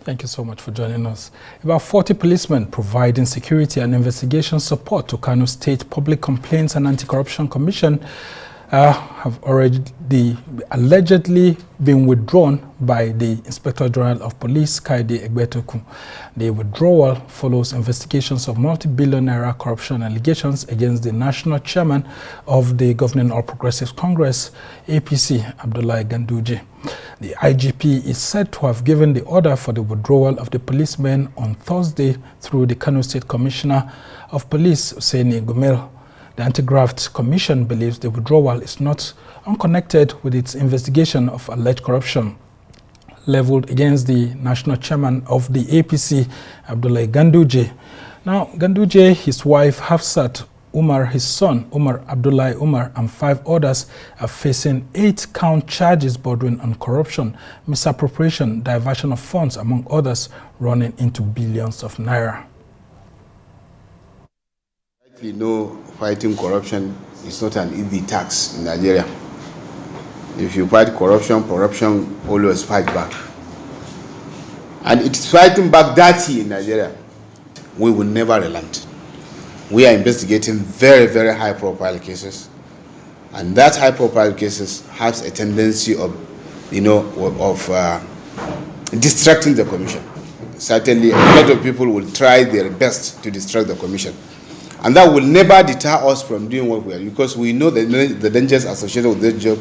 Thank you so much for joining us. About 40 policemen providing security and investigation support to Kano State Public Complaints and Anti-Corruption Commission have allegedly been withdrawn by the Inspector General of Police, Kaide Egbetoku. The withdrawal follows investigations of multi-billion naira corruption allegations against the National Chairman of the Governing All Progressives Congress, APC, Abdullahi Ganduje. The IGP is said to have given the order for the withdrawal of the policemen on Thursday through the Kano State Commissioner of Police, Hussaini Gumel. The Anti-Graft Commission believes the withdrawal is not unconnected with its investigation of alleged corruption leveled against the National Chairman of the APC, Abdullahi Ganduje. Now, Ganduje, his wife Hafsat Umar, his son Umar Abdullahi Umar, and 5 others are facing 8-count charges bordering on corruption, misappropriation, diversion of funds, among others, running into billions of naira. You know, fighting corruption is not an easy task in Nigeria. If you fight corruption, corruption always fight back. And it's fighting back dirty in Nigeria. We will never relent. We are investigating very, very high-profile cases. And that high-profile cases has a tendency of, distracting the commission. Certainly, a lot of people will try their best to distract the commission. And that will never deter us from doing what we are, because we know the dangers associated with this job,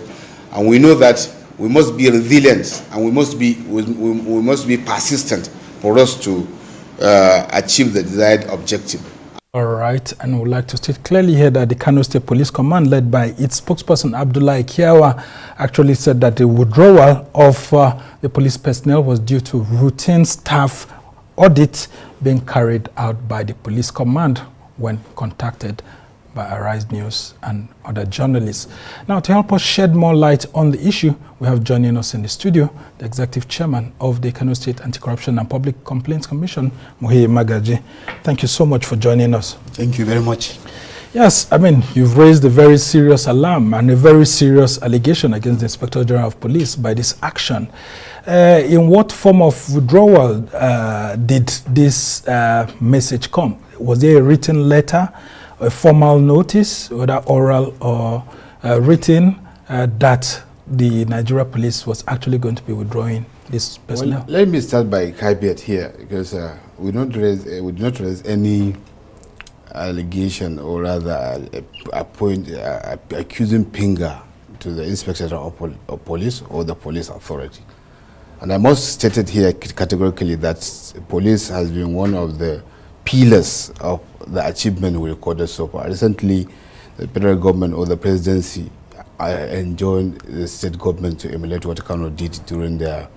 and we know that we must be resilient and we must be persistent for us to achieve the desired objective. All right, and we'd like to state clearly here that the Kano State Police Command, led by its spokesperson Abdullahi Kiawa, actually said that the withdrawal of the police personnel was due to routine staff audit being carried out by the police command when contacted by Arise News and other journalists. Now, to help us shed more light on the issue, we have joining us in the studio the Executive Chairman of the Kano State Anti-Corruption and Public Complaints Commission, Magaji. Thank you so much for joining us. Thank you very much. Yes, I mean, you've raised a very serious alarm and a very serious allegation against the Inspector General of Police by this action. In what form of withdrawal did this message come? Was there a written letter, a formal notice, whether oral or written, that the Nigeria Police was actually going to be withdrawing this personnel? Well, let me start by caveat here, because we did not raise any allegation, or rather accusing finger to the Inspector General of Police or the police authority. And I must state it here categorically that police has been one of the pillars of the achievement we recorded so far. Recently, the federal government or the presidency enjoined the state government to emulate what Kano did during the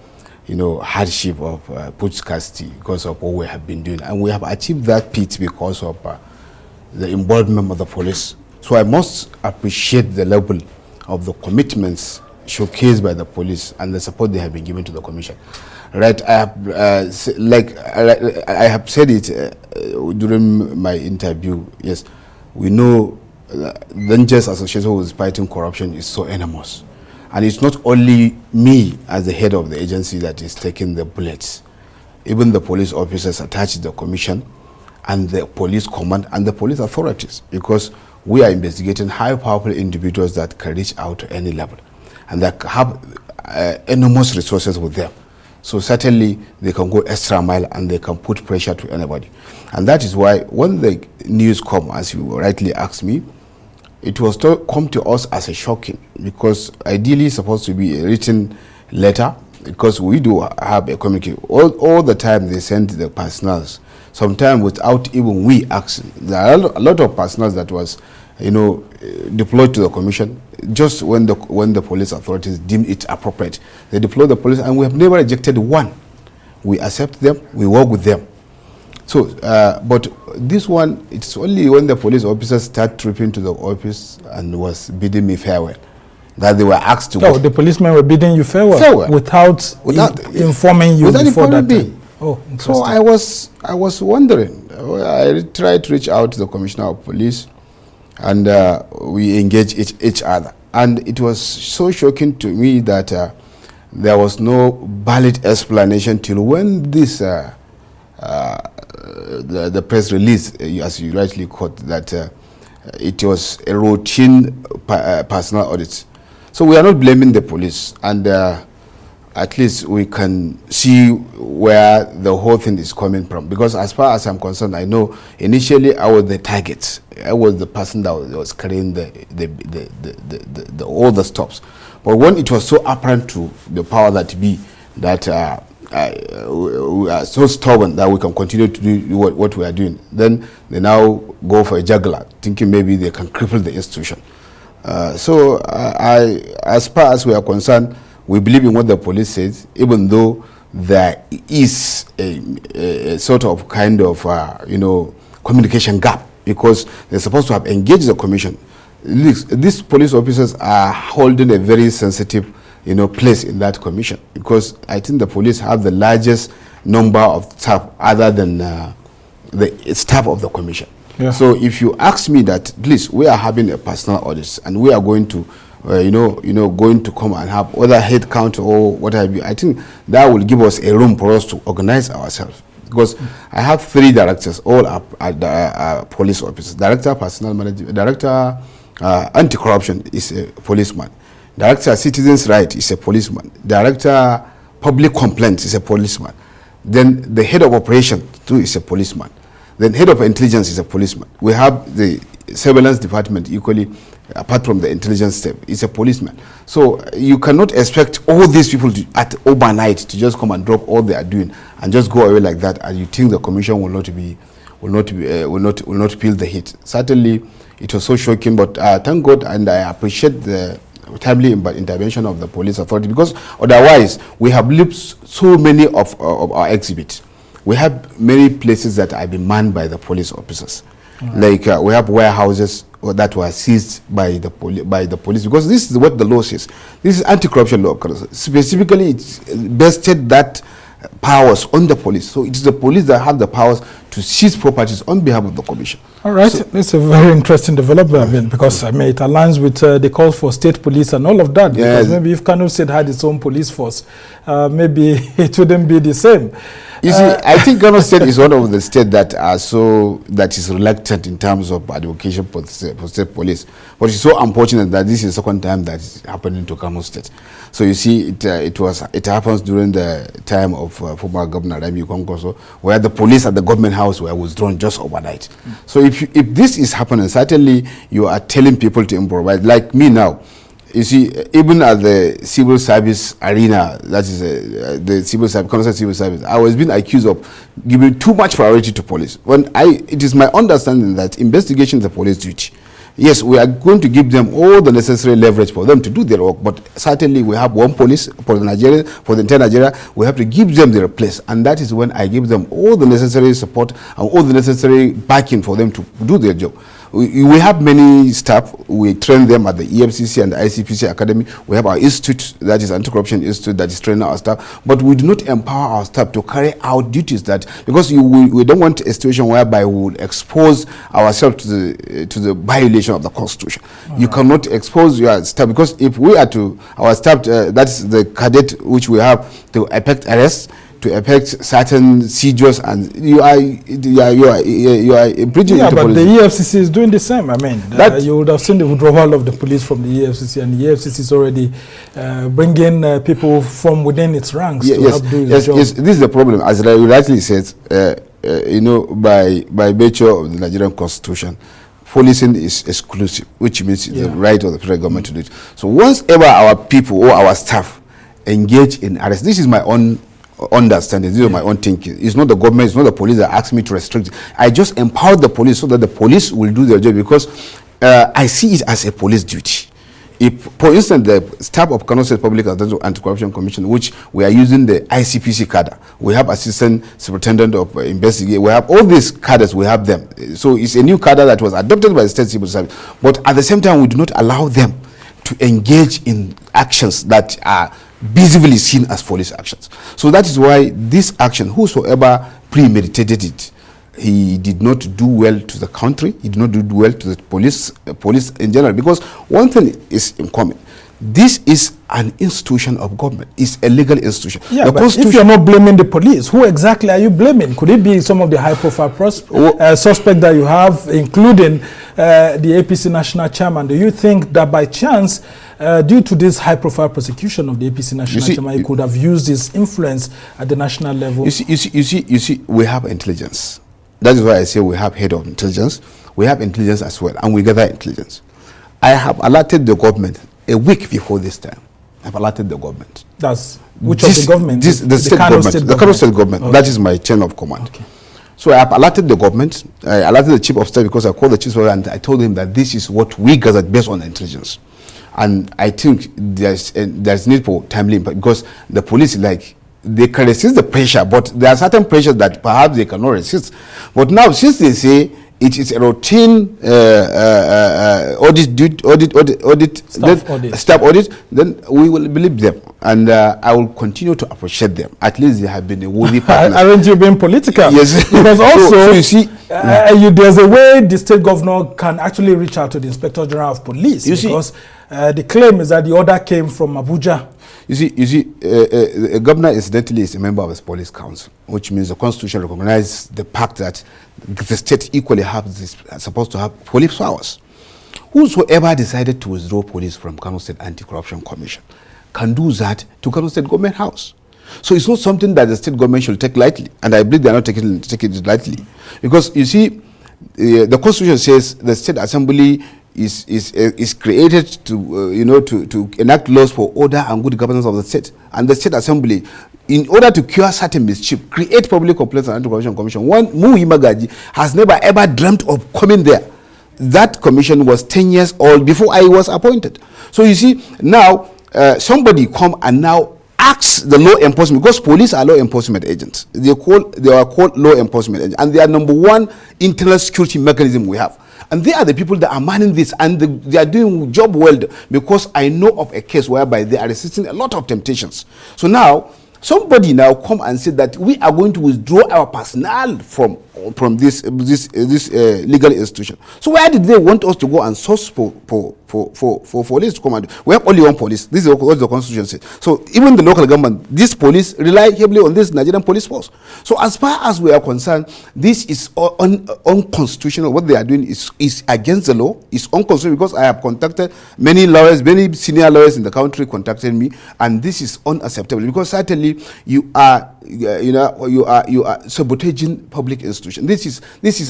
hardship of Putsch Casti because of what we have been doing. And we have achieved that feat because of the involvement of the police. So I must appreciate the level of the commitments showcased by the police and the support they have been given to the commission. Right, I have said it during my interview. Yes, we know the dangers associated with fighting corruption is so enormous, and it's not only me as the head of the agency that is taking the bullets. Even the police officers attached to the commission, and the police command and the police authorities, because we are investigating high powerful individuals that can reach out to any level, and that have enormous resources with them. So certainly they can go extra mile and they can put pressure to anybody. And that is why when the news come, as you rightly asked me, it was to come to us as a shocking, because ideally it's supposed to be a written letter, because we do have a communication. All the time they send the personnel, sometimes without even we asking. There are a lot of personnel that was deployed to the commission just when the police authorities deem it appropriate. They deploy the police, and we have never rejected one. We accept them, we work with them. So, but this one, it's only when the police officers start tripping to the office and was bidding me farewell that they were asked to go. The policemen were bidding you farewell without informing you before that time. Oh, so I was wondering. I tried to reach out to the Commissioner of Police, and we engaged each other. And it was so shocking to me that there was no valid explanation till when this the press release, as you rightly quote, that it was a routine personal audit. So we are not blaming the police, and at least we can see where the whole thing is coming from. Because as far as I'm concerned, I know initially I was the target. I was the person that was carrying all the stops. But when it was so apparent to the power that be that we are so stubborn that we can continue to do what we are doing, then they now go for a juggler, thinking maybe they can cripple the institution. So as far as we are concerned, we believe in what the police says, even though there is a sort of kind of communication gap, because they're supposed to have engaged the commission. These police officers are holding a very sensitive place in that commission, because I think the police have the largest number of staff other than the staff of the commission. Yeah. So if you ask me that, please, we are having a personal audit and we are going to going to come and have other head count or what have you, I think that will give us a room for us to organize ourselves. Because I have 3 directors, all are police officers. Director personnel management, director anti-corruption is a policeman. Director citizens' right is a policeman. Director public complaints is a policeman. Then the head of operation too is a policeman. Then head of intelligence is a policeman. We have the surveillance department equally, apart from the intelligence step, is a policeman. So you cannot expect all these people at overnight to just come and drop all they are doing and just go away like that, and you think the commission will not feel the heat. Certainly, it was so shocking, but thank God, and I appreciate the timely intervention of the police authority, because otherwise we have lived so many of our exhibits. We have many places that are being manned by the police officers. Like we have warehouses that were seized by the police, because this is what the law says. This is anti-corruption law. Specifically, it's vested that powers on the police. So it is the police that have the powers to seize properties on behalf of the commission. All right, so it's a very interesting development, because it aligns with the call for state police and all of that. Yes. Because maybe if Kano State had its own police force, maybe it wouldn't be the same. You see, I think Kano State is one of the states that is reluctant in terms of advocacy for state police. But it's so unfortunate that this is the second time that is happening to Kano State. So you see, it happens during the time of former Governor Remy Konkoso, where the police at the government house were withdrawn just overnight. So if this is happening, certainly you are telling people to improvise. Like me now, you see, even at the civil service arena, that is the civil service, I was being accused of giving too much priority to police. It is my understanding that investigation is a police duty. Yes, we are going to give them all the necessary leverage for them to do their work, but certainly we have one police for the entire Nigeria. We have to give them their place, and that is when I give them all the necessary support and all the necessary backing for them to do their job. We have many staff. We train them at the EFCC and the ICPC Academy. We have our institute, that is Anti-Corruption Institute, that is training our staff. But we do not empower our staff to carry out duties because we don't want a situation whereby we will expose ourselves to the violation of the Constitution. You cannot expose your staff, because if we are our staff, that's the cadet which we have to effect arrests, to effect certain seizures, and you are infringing into but the EFCC is doing the same. You would have seen the withdrawal of the police from the EFCC, and the EFCC is already bringing people from within its ranks to help do the job. Yes, this is the problem, as I rightly said. By virtue of the Nigerian Constitution, policing is exclusive, which means it's the right of the federal government to do it. So once ever our people or our staff engage in arrest, this is my own understanding, this is my own thinking. It's not the government, it's not the police that asked me to restrict it. I just empower the police so that the police will do their job, because I see it as a police duty. If, for instance, the staff of Kano State Public Anti-Corruption Commission, which we are using the ICPC cadre, we have assistant superintendent of investigation, we have all these cadres, we have them. So it's a new cadre that was adopted by the state civil service. But at the same time, we do not allow them to engage in actions that are visibly seen as police actions. So that is why this action, whosoever premeditated it, he did not do well to the country, he did not do well to the police in general, because one thing is in common. This is an institution of government. It's a legal institution. Yeah, but if you're not blaming the police, who exactly are you blaming? Could it be some of the high-profile suspects that you have, including the APC National Chairman? Do you think that by chance, due to this high-profile prosecution of the APC National Chairman, you could have used his influence at the national level? You see, we have intelligence. That is why I say we have head of intelligence. We have intelligence as well, and we gather intelligence. I have alerted the government a week before this time. I've alerted the government. That's which of the government? The state government. The Kano state government. Okay. That is my chain of command. Okay. So I have alerted the government. I alerted the chief of staff because I called the chief of staff and I told him that this is what we gathered based on intelligence. And I think there's need for timely impact because the police, like, they can resist the pressure, but there are certain pressures that perhaps they cannot resist. But now, since they say it is a routine staff audit, then we will believe them, and I will continue to appreciate them. At least they have been a worthy partner. Aren't you being political? Yes. Because also, so you see, there's a way the state governor can actually reach out to the Inspector General of Police, because the claim is that the order came from Abuja. You see, a governor incidentally is a member of the police council, which means the constitution recognizes the fact that the state equally supposed to have police powers. Whosoever decided to withdraw police from Kano State Anti-Corruption Commission can do that to Kano State Government House. So it's not something that the state government should take lightly, and I believe they are not taking it lightly, because you see, the constitution says the state assembly is created to to enact laws for order and good governance of the state, and the state assembly, in order to cure certain mischief, create public complaints and anti-corruption commission. One Magaji has never ever dreamt of coming there. That commission was 10 years old before I was appointed. So you see, now somebody come and now asks the law enforcement, because police are law enforcement agents. They are called law enforcement agents, and they are number one internal security mechanism we have. And they are the people that are manning this, and they are doing job well, because I know of a case whereby they are resisting a lot of temptations. So now, somebody now come and say that we are going to withdraw our personnel from this legal institution. So where did they want us to go and source for police to come and do? We have only one police. This is what the constitution says. So even the local government, this police rely heavily on this Nigerian police force. So as far as we are concerned, this is unconstitutional. What they are doing is against the law. It's unconstitutional, because I have contacted many lawyers, many senior lawyers in the country contacted me, and this is unacceptable, because certainly you are sabotaging public institution. This is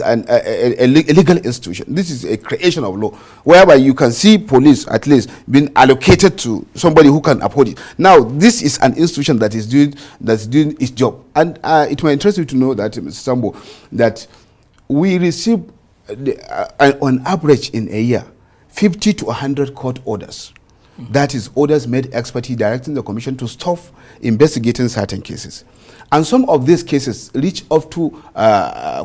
a legal institution. This is a creation of law, whereby you can see police at least being allocated to somebody who can uphold it. Now this is an institution that is doing its job, and it might interest you to know that, Mr. Sambo, that we receive on average in a year 50 to 100 court orders. That is orders made expertly directing the commission to stop investigating certain cases. And some of these cases reach up to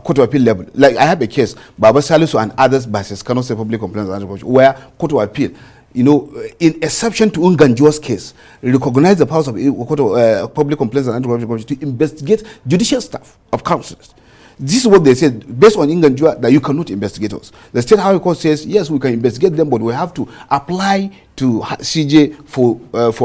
court of appeal level. Like I have a case, Baba Salisu and others versus Kano State Public Complaints and Anti-Corruption, where court of appeal, in exception to Unganjua's case, recognize the powers of court of public complaints and anti-corruption to investigate judicial staff of councils. This is what they said, based on Inganjua, that you cannot investigate us. The State High Court says, yes, we can investigate them, but we have to apply to CJ for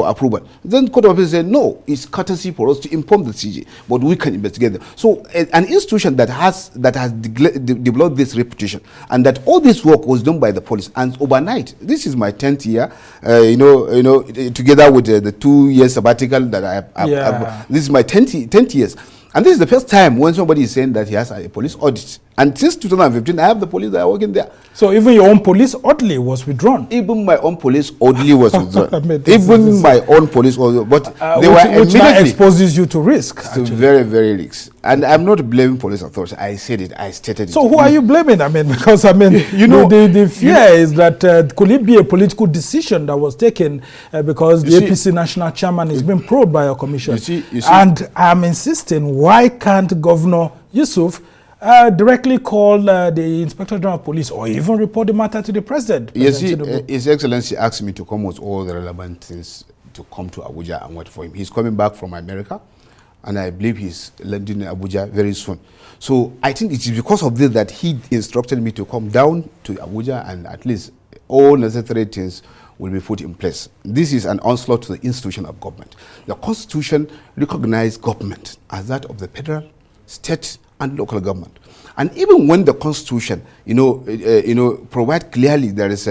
approval. Then Court of Appeal said, no, it's courtesy for us to inform the CJ, but we can investigate them. So an institution that has developed this reputation, and that all this work was done by the police, and overnight, this is my 10th year, together with the 2 years sabbatical that this is my 10th years. And this is the first time when somebody is saying that he has a police audit. And since 2015, I have the police that are working there. So even your own police orderly was withdrawn? Even my own police orderly was withdrawn. Even my own police orderly. But they were which now exposes you to risk. To very, very risks. And I'm not blaming police authorities. I said it. I stated it. So who are you blaming? Because the fear is that could it be a political decision that was taken because the APC National Chairman is being probed by a commission? You see, and I'm insisting, why can't Governor Yusuf directly call the Inspector General of Police, or even report the matter to the President? Yes, His Excellency asked me to come with all the relevant things to come to Abuja and wait for him. He's coming back from America, and I believe he's landing in Abuja very soon. So I think it is because of this that he instructed me to come down to Abuja, and at least all necessary things will be put in place. This is an onslaught to the institution of government. The Constitution recognizes government as that of the federal, state, and local government. And even when the Constitution, provide clearly there is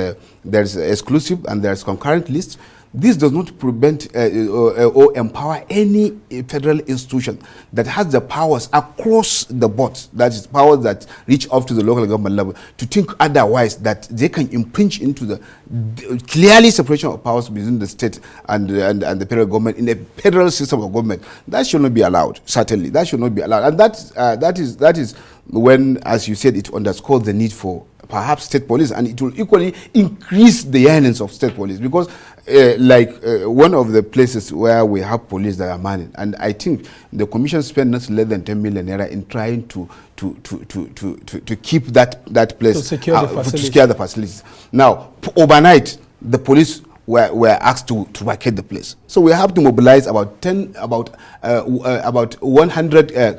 exclusive and there is concurrent list, this does not prevent or empower any federal institution that has the powers across the board, that is powers that reach up to the local government level, to think otherwise, that they can impinge into the clearly separation of powers between the state and the federal government in a federal system of government. That should not be allowed, certainly. That should not be allowed. And that is when, as you said, it underscores the need for perhaps state police, and it will equally increase the earnings of state police, because one of the places where we have police that are manning, and I think the commission spent not less than 10 million naira in trying to keep that place, to secure the facilities. Now, overnight, the police were asked to vacate the place. So we have to mobilize about 100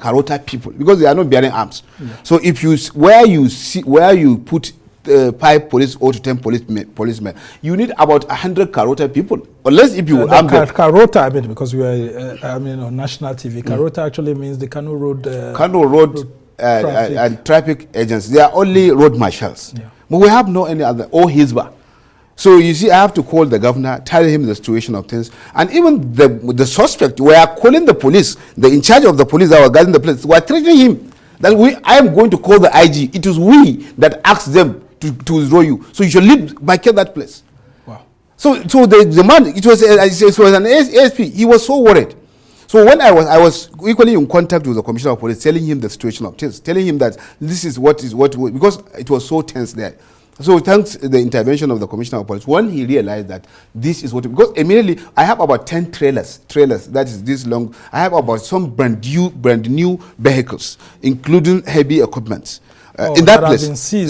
Karota people, because they are not bearing arms. Yeah. So if where you put 5 police or to 10 policemen, you need about 100 Karota people. Unless if you Karota, I mean, because we are on national TV. Karota actually means the Kano Road. And traffic agents. They are only road marshals. Yeah. But we have no any other, or Hizba. So you see, I have to call the governor, tell him the situation of things, and even the suspect, we are calling the police, the in charge of the police that were guarding the place, we are threatening him that I am going to call the IG. It is we that asked them to withdraw you, so you should vacate that place. Wow. So the man, it was an ASP. He was so worried. So when I was equally in contact with the commissioner of police, telling him the situation of things, telling him that this is what because it was so tense there. So thanks to the intervention of the commissioner of police, when he realized that this is because immediately I have about 10 trailers, that is this long. I have about some brand new vehicles, including heavy equipment in that place.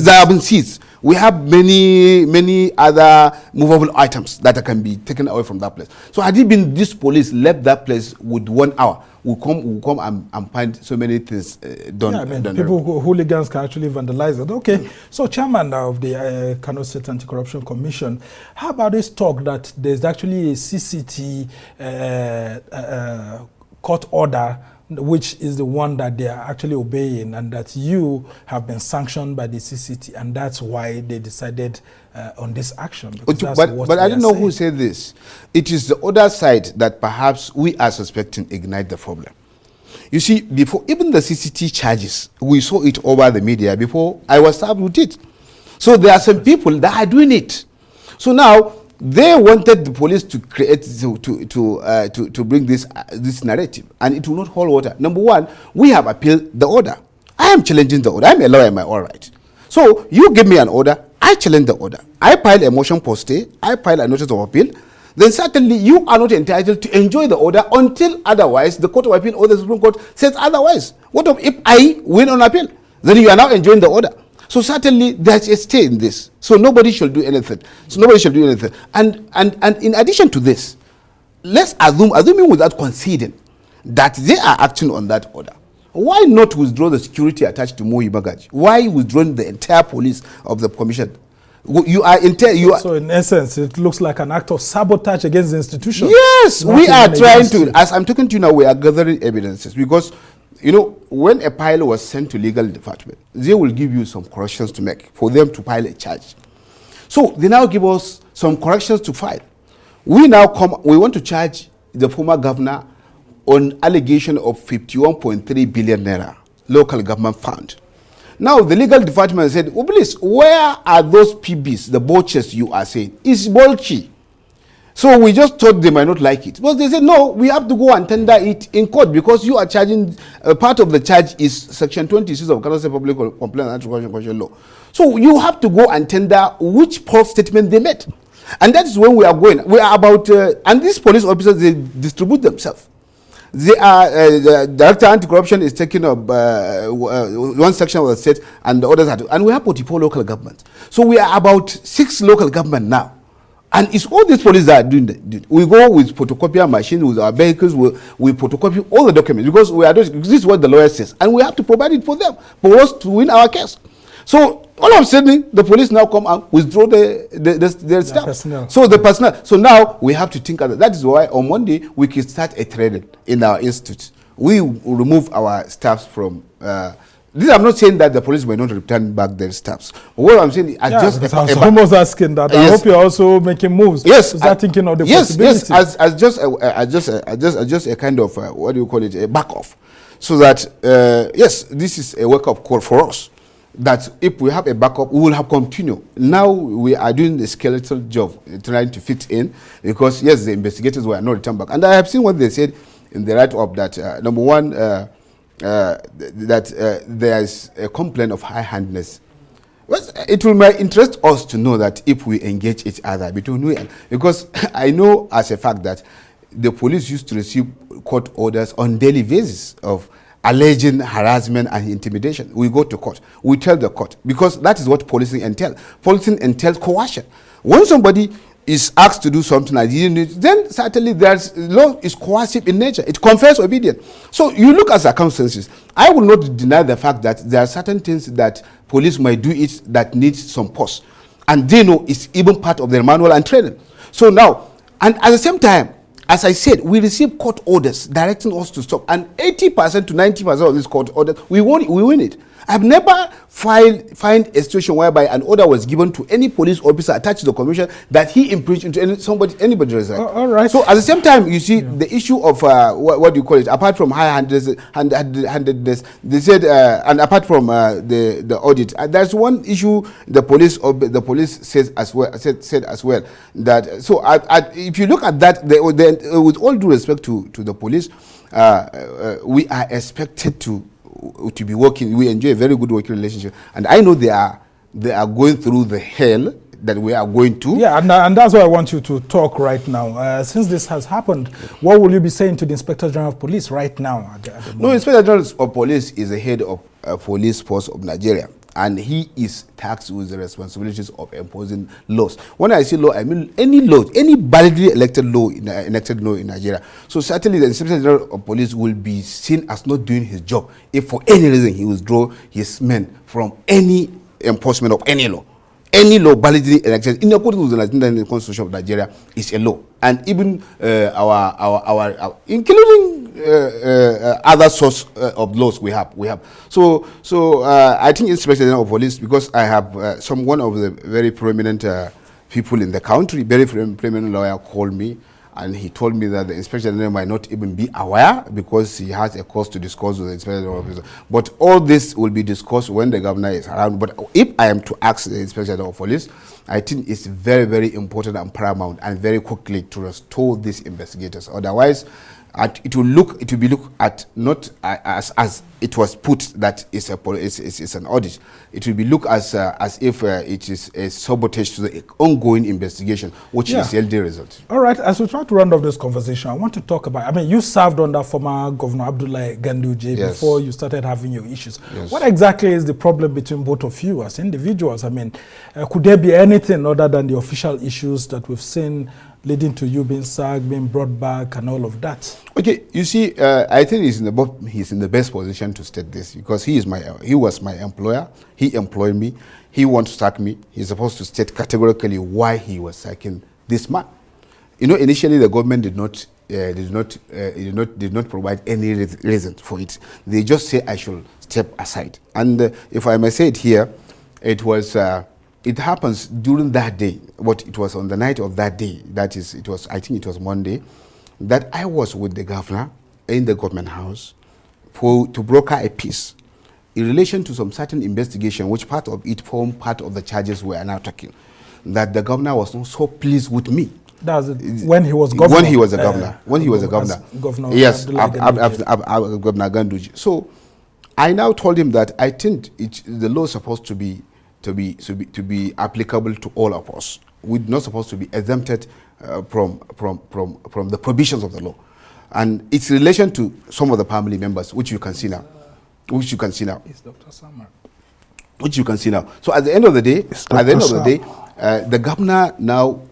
That have been seized. We have many other movable items that can be taken away from that place. So had it been this police left that place with 1 hour, we'll come and find so many things done. Yeah, I mean, hooligans can actually vandalize it. Okay, so Chairman of the Kano State Anti-Corruption Commission, how about this talk that there's actually a CCT court order, which is the one that they are actually obeying, and that you have been sanctioned by the CCT, and that's why they decided on this action? But I don't know who said this. It is the other side that perhaps we are suspecting ignite the problem. You see, before even the CCT charges, we saw it over the media before I was served with it. So there are some people that are doing it. So now they wanted the police to create to bring this narrative, and it will not hold water. Number one, we have appealed the order. I am challenging the order. I'm a lawyer in my own right. So you give me an order, I challenge the order. I file a motion for stay, I file a notice of appeal. Then certainly you are not entitled to enjoy the order until otherwise the Court of Appeal or the Supreme Court says otherwise. What if I win on appeal? Then you are now enjoying the order. So certainly there's a stay in this. So nobody shall do anything. And in addition to this, let's assuming without conceding that they are acting on that order, why not withdraw the security attached to Magaji? Why withdrawing the entire police of the commission? So in essence, it looks like an act of sabotage against the institution. Yes, we are trying to, as I'm talking to you now, we are gathering evidences, because when a file was sent to legal department, they will give you some corrections to make for them to file a charge. So they now give us some corrections to file. We want to charge the former governor on allegation of 51.3 billion naira local government fund. Now the legal department said, oh please, where are those PBs, the vouchers you are saying? It's bulky. So we just thought they might not like it. But they said, no, we have to go and tender it in court, because you are charging, part of the charge is Section 26 of Kano State Public Complaint and Anti-Corruption Law. So you have to go and tender which false statement they made. And that is when we are going. We are about, and these police officers, they distribute themselves. They are, the Director Anti-Corruption is taking up one section of the state, and the others are, and we have 44 local governments. So we are about 6 local governments now. And it's all these police that are doing that. We go with photocopier machines, with our vehicles, we photocopy all the documents, because this is what the lawyer says, and we have to provide it for them, for us to win our case. So all of a sudden, the police now come and withdraw their staff. Personnel. So the personnel. So now we have to think of that. That is why on Monday we can start a training in our institute. We will remove our staffs from. This I'm not saying that the police will not return back their staffs. What I'm saying is just I was almost asking that. I hope you're also making moves. Yes, to start thinking of the possibilities. Yes, as just a kind of what do you call it, a back off, so that yes, this is a wake up call for us. That if we have a backup, we will have continue. Now we are doing the skeletal job, trying to fit in, because yes, the investigators were not returned back. And I have seen what they said in the write-up that number one, that there is a complaint of high-handedness. Well, it will interest us to know that if we engage each other between we, because I know as a fact that the police used to receive court orders on daily basis of alleging harassment and intimidation. We go to court. We tell the court, because that is what policing entails. Policing entails coercion. When somebody is asked to do something and he didn't, then certainly there's law is coercive in nature. It confers obedience. So you look at circumstances. I will not deny the fact that there are certain things that police might do it that needs some pause, and they know it's even part of their manual and training. So now, and at the same time, as I said, we receive court orders directing us to stop, and 80% to 90% of these court orders, we win it. I've never find a situation whereby an order was given to any police officer attached to the commission that he infringed into anybody's right. All right. So at the same time, you see the issue of what do you call it? Apart from high-handedness, they said, and apart from the audit, there's one issue the police says as well said as well that. So if you look at that, with all due respect to the police, we are expected to be working. We enjoy a very good working relationship, and I know they are going through the hell that we are going to. Yeah, and that's why I want you to talk right now. Since this has happened, what will you be saying to the Inspector General of Police right now? At the no, Inspector General of Police is the head of police force of Nigeria, and he is tasked with the responsibilities of imposing laws. When I say law, I mean any law, any validly enacted law in Nigeria. So certainly the Inspector General of Police will be seen as not doing his job if for any reason he withdraw his men from any enforcement of any law. Any law validly enacted in accordance with the Constitution of Nigeria is a law, and even our including other source of laws we have. So I think Inspector General of Police, because I have one of the very prominent people in the country, very prominent lawyer, called me, and he told me that the Inspector General might not even be aware because he has a cause to discuss with the Inspector General of Police. But all this will be discussed when the governor is around. But if I am to ask the Inspector General of Police, I think it's very, very important and paramount and very quickly to restore these investigators. Otherwise, it will be looked at not as it was put that it's an audit. It will be looked as if it is a sabotage to the ongoing investigation, which is yielding result. All right, as we try to round off this conversation, I want to talk about, you served under former Governor Abdullahi Ganduje before you started having your issues. Yes. What exactly is the problem between both of you as individuals? Could there be anything other than the official issues that we've seen leading to you being sacked, being brought back, and all of that? Okay, you see, I think he's in the best position to state this, because he was my employer. He employed me. He wants to sack me. He's supposed to state categorically why he was sacking this man. Initially the government did not provide any reason for it. They just say I should step aside. And if I may say it here, it was. It happens during that day, but it was on the night of that day. I think it was Monday, that I was with the governor in the government house to broker a peace in relation to some certain investigation, which part of it formed part of the charges we are now talking. That the governor was not so pleased with me. That's when he was governor. When he was a governor. When he was a governor. Governor. Yes, Governor Ganduje. So I now told him that I think the law is supposed to be applicable to all of us. We're not supposed to be exempted from the provisions of the law, and its relation to some of the family members, which you can see now. It's Dr. Samar. Which you can see now. So at the end of the day, the governor now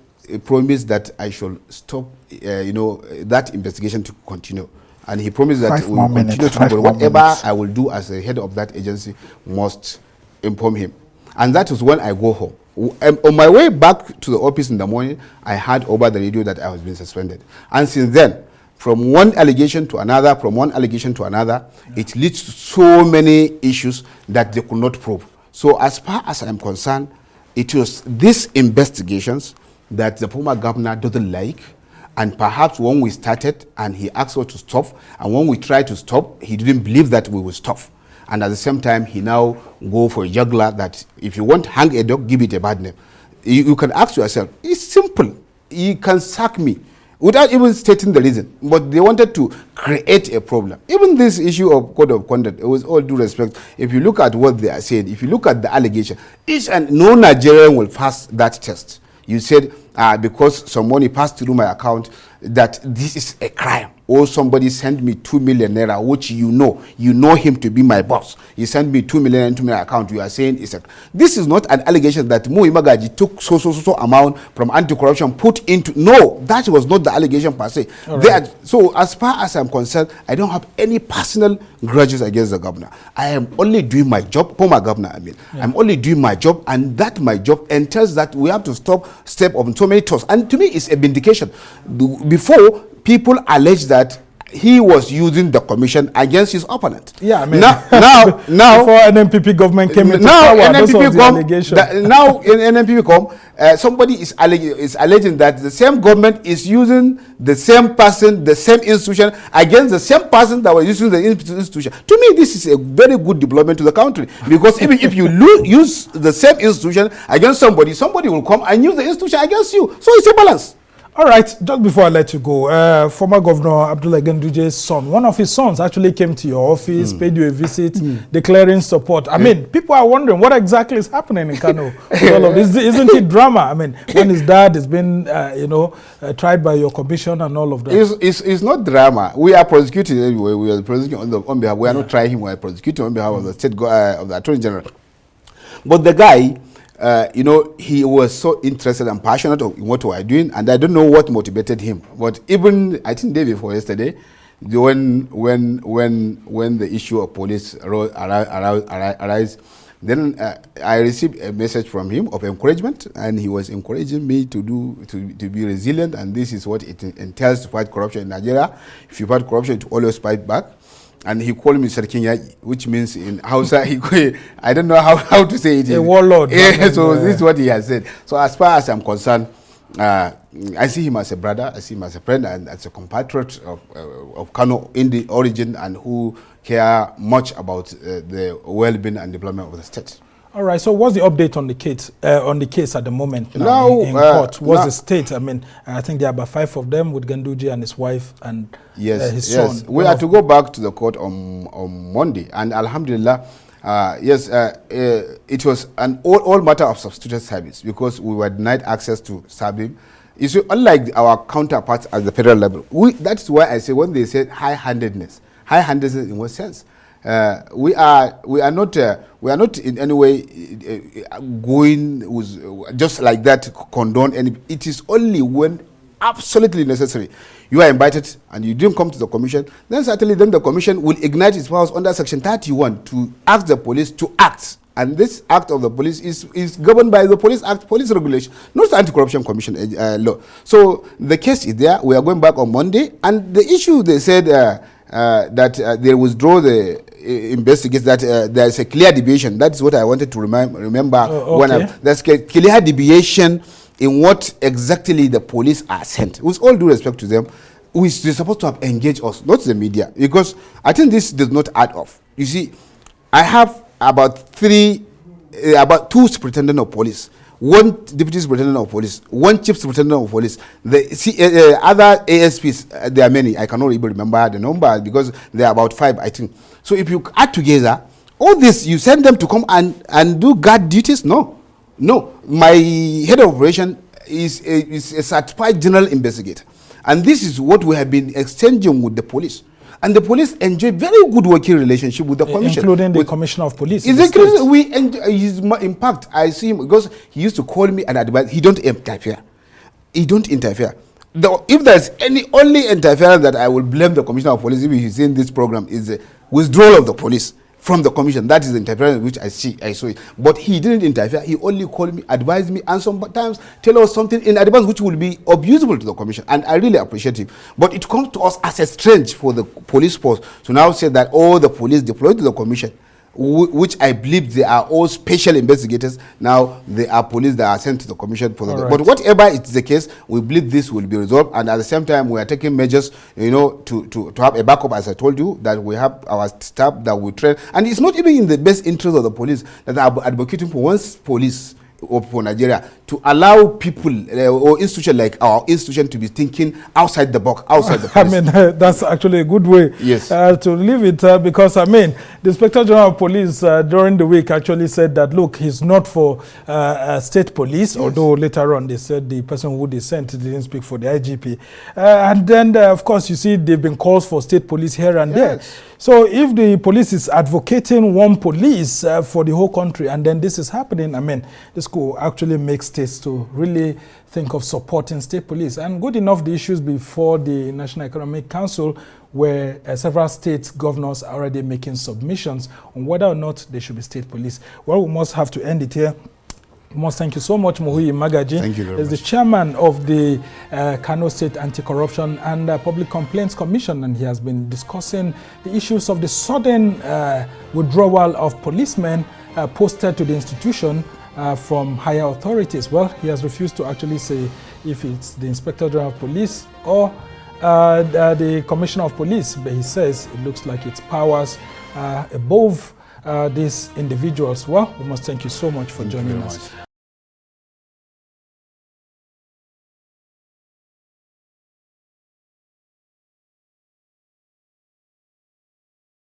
promised that I should stop, that investigation to continue. And he promised that we will continue to do whatever I will do as the head of that agency must inform him. And that was when I go home. On my way back to the office in the morning, I heard over the radio that I was being suspended. And since then, from one allegation to another, it leads to so many issues that they could not prove. So as far as I'm concerned, it was these investigations that the former governor doesn't like, and perhaps when we started and he asked us to stop, and when we tried to stop, he didn't believe that we would stop. And at the same time, he now go for a juggler that if you want to hang a dog, give it a bad name. You can ask yourself, it's simple. You can sack me without even stating the reason. But they wanted to create a problem. Even this issue of code of conduct, it was all due respect. If you look at what they are saying, if you look at the allegation, no Nigerian will pass that test. You said because some money passed through my account, that this is a crime. Or somebody sent me 2 million naira, which you know him to be my boss. He sent me 2 million into my account. You are saying it's a. This is not an allegation that Magaji took so amount from anti-corruption put into. No, that was not the allegation per se. Right. So as far as I'm concerned, I don't have any personal grudges against the governor. I am only doing my job, former governor. I'm only doing my job, and that my job entails that we have to step on so many toes. And to me, it's a vindication. Before, people allege that he was using the commission against his opponent. Yeah, I mean, now before NNPP government came into power, now in NNPP somebody is alleging that the same government is using the same person, the same institution against the same person that was using the institution. To me, this is a very good deployment to the country, because even if you use the same institution against somebody will come and use the institution against you. So it's a balance. All right, just before I let you go, former Governor Abdullah Ganduje's son, one of his sons actually came to your office, paid you a visit, declaring support. I mean, people are wondering what exactly is happening in Kano. All of this. Isn't it drama? I mean, when his dad has been, tried by your commission and all of that. It's not drama. We are prosecuting anyway. We are prosecuting on behalf. We are not trying him. We are prosecuting on behalf of the state of the Attorney General. But the guy, he was so interested and passionate in what we are doing, and I don't know what motivated him. But even I think day before yesterday, when the issue of police arise, then I received a message from him of encouragement, and he was encouraging me to be resilient, and this is what it entails to fight corruption in Nigeria. If you fight corruption, to always fight back. And he called me Sarkinya, which means in Hausa, I don't know how to say it. A warlord. Yeah, so this is what he has said. So as far as I'm concerned, I see him as a brother, I see him as a friend, and as a compatriot of Kano in the origin, and who care much about the well-being and development of the state. All right. So, what's the update on the case at the moment now in court? What's the state? I mean, I think there are about 5 of them with Ganduje and his wife and his son. We had to go back to the court on Monday, and Alhamdulillah, it was an all matter of substituted service, because we were denied access to serve him. You see, unlike our counterparts at the federal level, that's why I say when they say high-handedness in what sense? We are not in any way going with just like that condone any. It is only when absolutely necessary. You are invited and you didn't come to the commission, then certainly the commission will ignite its powers under Section 31 to ask the police to act. And this act of the police is governed by the Police Act, police regulation, not the Anti-Corruption Commission law. So the case is there. We are going back on Monday, and the issue they said that they withdraw the investigate that there is a clear deviation. That is what I wanted to remember. Okay. There's a clear deviation in what exactly the police are sent. With all due respect to them, they're supposed to have engaged us, not the media, because I think this does not add up. You see, I have about 2 superintendent of police, 1 deputy superintendent of police, 1 chief superintendent of police. The other ASPs, there are many. I cannot even remember the number because there are about 5, I think. So if you add together all this, you send them to come and do guard duties? No. My head of operation is a certified general investigator, and this is what we have been exchanging with the police. And the police enjoy very good working relationship with the commission, including the commissioner of police. We enjoy his impact. I see him because he used to call me and advise. He don't interfere. If there's only interference that I will blame the commissioner of police if he's in this program is the withdrawal of the police from the commission. That is the interference which I saw it. But he didn't interfere. He only called me, advised me, and sometimes tell us something in advance which will be abusable to the commission. And I really appreciate him. But it comes to us as a strange for the police force to now say that all the police deployed to the commission, which I believe they are all special investigators. Now they are police that are sent to the commission for the. Right. But whatever is the case, we believe this will be resolved, and at the same time, we are taking measures, you know, to have a backup. As I told you, that we have our staff that we train, and it's not even in the best interest of the police that are advocating for one police or for Nigeria to allow people or institution like our institution to be thinking outside the box, outside the police. I mean, that's actually a good way to leave it because, I mean, the Inspector General of Police during the week actually said that, look, he's not for state police, although later on they said the person who they sent didn't speak for the IGP. And then, of course, you see, there have been calls for state police here and there. So if the police is advocating one police for the whole country and then this is happening, I mean, this could actually make states to really think of supporting state police. And good enough, the issues before the National Economic Council where several state governors are already making submissions on whether or not there should be state police. Well, we must have to end it here. We must thank you so much, Muhuyi Magaji. Thank you very much. He's the chairman of the Kano State Anti-Corruption and Public Complaints Commission, and he has been discussing the issues of the sudden withdrawal of policemen posted to the institution from higher authorities. Well, he has refused to actually say if it's the Inspector General of Police or the Commissioner of Police, but he says it looks like it's powers above these individuals. Well, we must thank you so much for joining us.